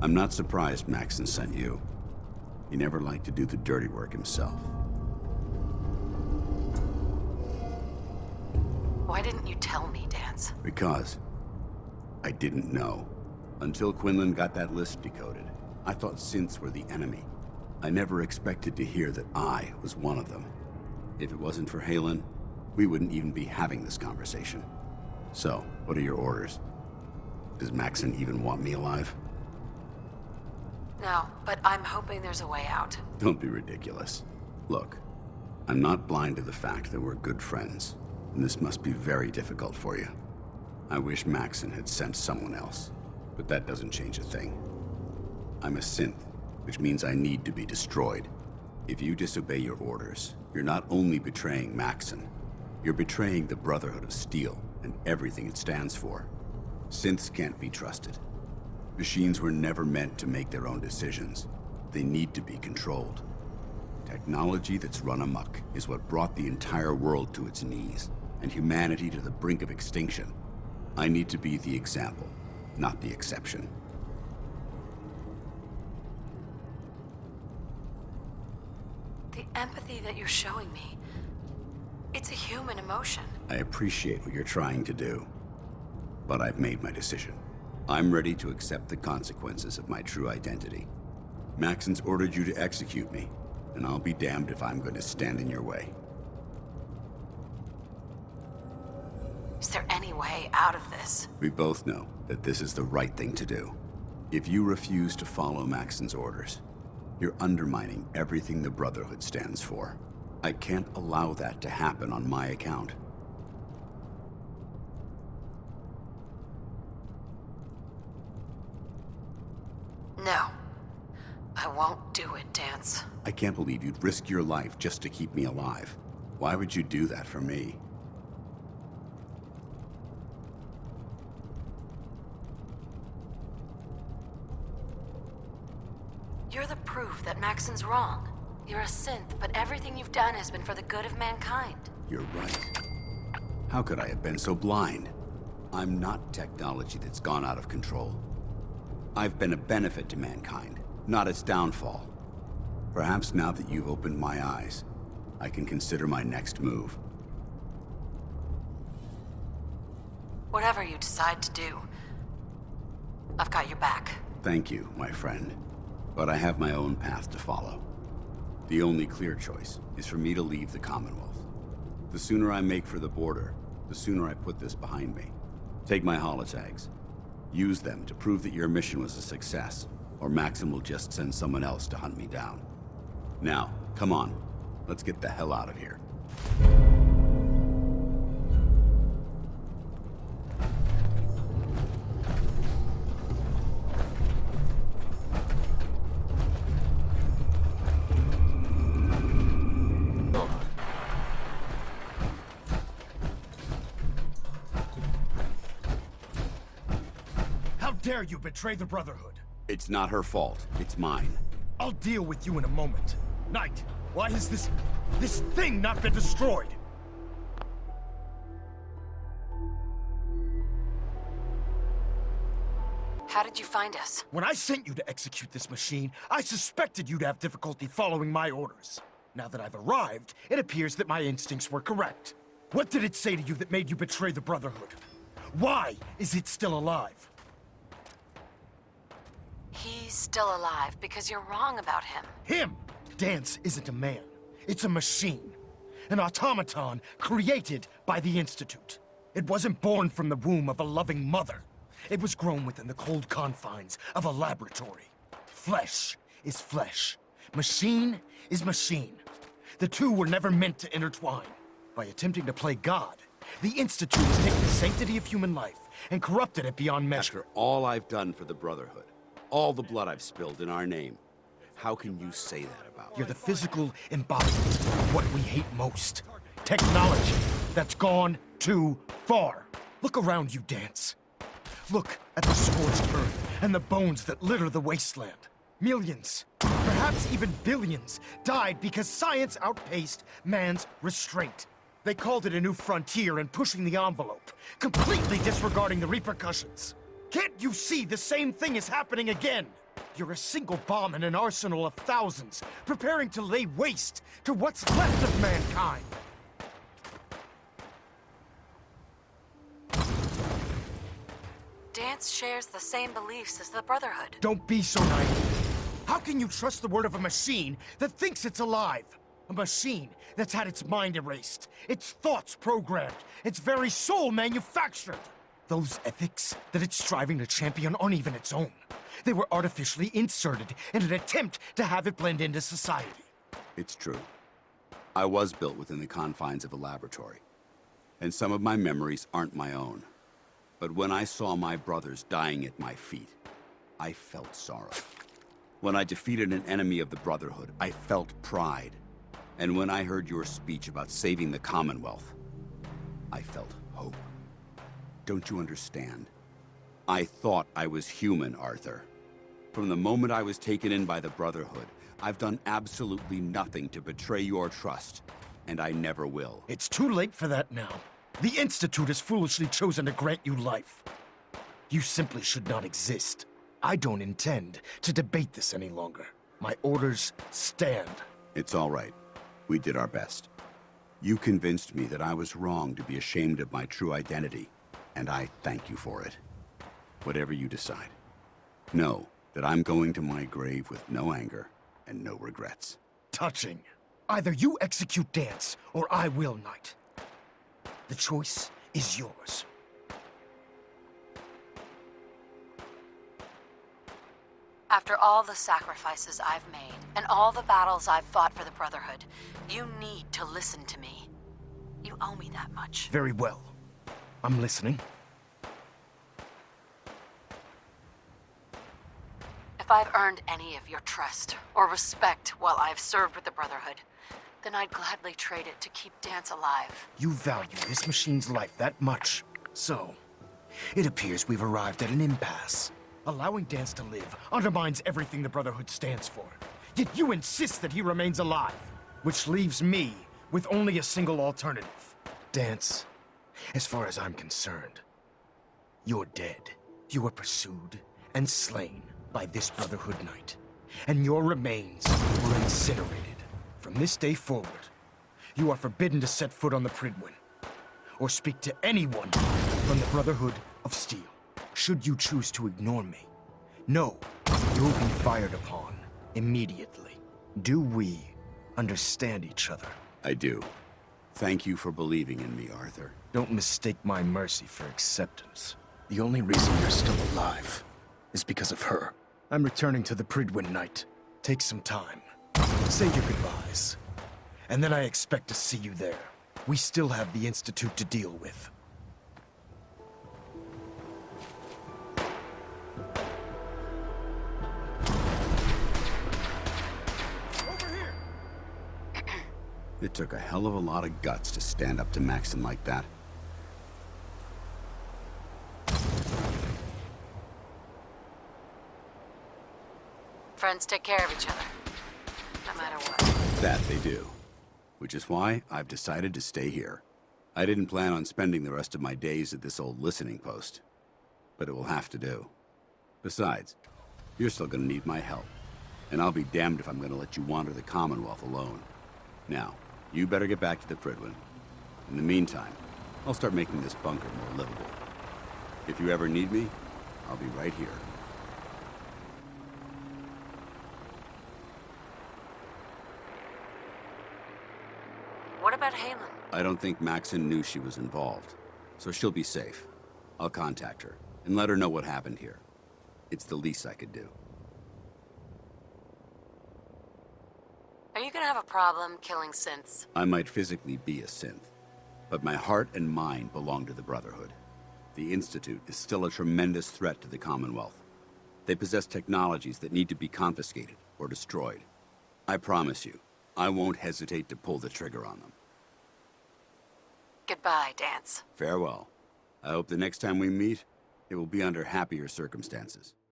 I'm not surprised Maxson sent you. He never liked to do the dirty work himself. Why didn't you tell me, Danse? Because I didn't know. Until Quinlan got that list decoded, I thought synths were the enemy. I never expected to hear that I was one of them. If it wasn't for Halen, we wouldn't even be having this conversation. So, what are your orders? Does Maxson even want me alive? No, but I'm hoping there's a way out. Don't be ridiculous. Look, I'm not blind to the fact that we're good friends, and this must be very difficult for you. I wish Maxson had sent someone else, but that doesn't change a thing. I'm a synth, which means I need to be destroyed. If you disobey your orders, you're not only betraying Maxson, you're betraying the Brotherhood of Steel and everything it stands for. Synths can't be trusted. Machines were never meant to make their own decisions. They need to be controlled. Technology that's run amok is what brought the entire world to its knees, and humanity to the brink of extinction. I need to be the example, not the exception. The empathy that you're showing me, it's a human emotion. I appreciate what you're trying to do, but I've made my decision. I'm ready to accept the consequences of my true identity. Maxson's ordered you to execute me, and I'll be damned if I'm going to stand in your way. Is there any way out of this? We both know that this is the right thing to do. If you refuse to follow Maxson's orders, you're undermining everything the Brotherhood stands for. I can't allow that to happen on my account. No. I won't do it, Danse. I can't believe you'd risk your life just to keep me alive. Why would you do that for me? You're the proof that Maxson's wrong. You're a synth, but everything you've done has been for the good of mankind. You're right. How could I have been so blind? I'm not technology that's gone out of control. I've been a benefit to mankind, not its downfall. Perhaps now that you've opened my eyes, I can consider my next move. Whatever you decide to do, I've got your back. Thank you, my friend. But I have my own path to follow. The only clear choice is for me to leave the Commonwealth. The sooner I make for the border, the sooner I put this behind me. Take my holotags. Use them to prove that your mission was a success, or Maxson will just send someone else to hunt me down. Now, come on. Let's get the hell out of here. How dare you betray the Brotherhood? It's not her fault. It's mine. I'll deal with you in a moment. Knight, why has this thing not been destroyed? How did you find us? When I sent you to execute this machine, I suspected you'd have difficulty following my orders. Now that I've arrived, it appears that my instincts were correct. What did it say to you that made you betray the Brotherhood? Why is it still alive? He's still alive because you're wrong about him. Him! Danse isn't a man. It's a machine. An automaton created by the Institute. It wasn't born from the womb of a loving mother. It was grown within the cold confines of a laboratory. Flesh is flesh. Machine is machine. The two were never meant to intertwine. By attempting to play God, the Institute has taken the sanctity of human life and corrupted it beyond measure. After all I've done for the Brotherhood, all the blood I've spilled in our name, how can you say that about me? You're the physical embodiment of what we hate most. Technology that's gone too far. Look around you, Danse. Look at the scorched earth and the bones that litter the wasteland. Millions, perhaps even billions, died because science outpaced man's restraint. They called it a new frontier and pushing the envelope, completely disregarding the repercussions. Can't you see the same thing is happening again? You're a single bomb in an arsenal of thousands, preparing to lay waste to what's left of mankind. Danse shares the same beliefs as the Brotherhood. Don't be so naive. How can you trust the word of a machine that thinks it's alive? A machine that's had its mind erased, its thoughts programmed, its very soul manufactured. Those ethics that it's striving to champion aren't even its own. They were artificially inserted in an attempt to have it blend into society. It's true. I was built within the confines of a laboratory, and some of my memories aren't my own. But when I saw my brothers dying at my feet, I felt sorrow. When I defeated an enemy of the Brotherhood, I felt pride. And when I heard your speech about saving the Commonwealth, I felt hope. Don't you understand? I thought I was human, Arthur. From the moment I was taken in by the Brotherhood, I've done absolutely nothing to betray your trust, and I never will. It's too late for that now. The Institute has foolishly chosen to grant you life. You simply should not exist. I don't intend to debate this any longer. My orders stand. It's all right. We did our best. You convinced me that I was wrong to be ashamed of my true identity, and I thank you for it. Whatever you decide, know that I'm going to my grave with no anger and no regrets. Touching. Either you execute Danse, or I will, Knight. The choice is yours. After all the sacrifices I've made, and all the battles I've fought for the Brotherhood, you need to listen to me. You owe me that much. Very well. I'm listening. If I've earned any of your trust or respect while I've served with the Brotherhood, then I'd gladly trade it to keep Danse alive. You value this machine's life that much. So, it appears we've arrived at an impasse. Allowing Danse to live undermines everything the Brotherhood stands for. Yet you insist that he remains alive, which leaves me with only a single alternative. Danse, as far as I'm concerned, you're dead. You were pursued and slain by this Brotherhood Knight, and your remains were incinerated. From this day forward, you are forbidden to set foot on the Pridwin, or speak to anyone from the Brotherhood of Steel. Should you choose to ignore me, know you'll be fired upon immediately. Do we understand each other? I do. Thank you for believing in me, Arthur. Don't mistake my mercy for acceptance. The only reason you're still alive is because of her. I'm returning to the Pridwin Knight. Take some time. Say your goodbyes. And then I expect to see you there. We still have the Institute to deal with. It took a hell of a lot of guts to stand up to Maxson like that. Friends take care of each other, no matter what. That they do. Which is why I've decided to stay here. I didn't plan on spending the rest of my days at this old listening post, but it will have to do. Besides, you're still gonna need my help, and I'll be damned if I'm gonna let you wander the Commonwealth alone. Now, you better get back to the Pridwin. In the meantime, I'll start making this bunker more livable. If you ever need me, I'll be right here. What about Halen? I don't think Maxson knew she was involved, so she'll be safe. I'll contact her and let her know what happened here. It's the least I could do. Are you gonna have a problem killing synths? I might physically be a synth, but my heart and mind belong to the Brotherhood. The Institute is still a tremendous threat to the Commonwealth. They possess technologies that need to be confiscated or destroyed. I promise you, I won't hesitate to pull the trigger on them. Goodbye, Danse. Farewell. I hope the next time we meet, it will be under happier circumstances.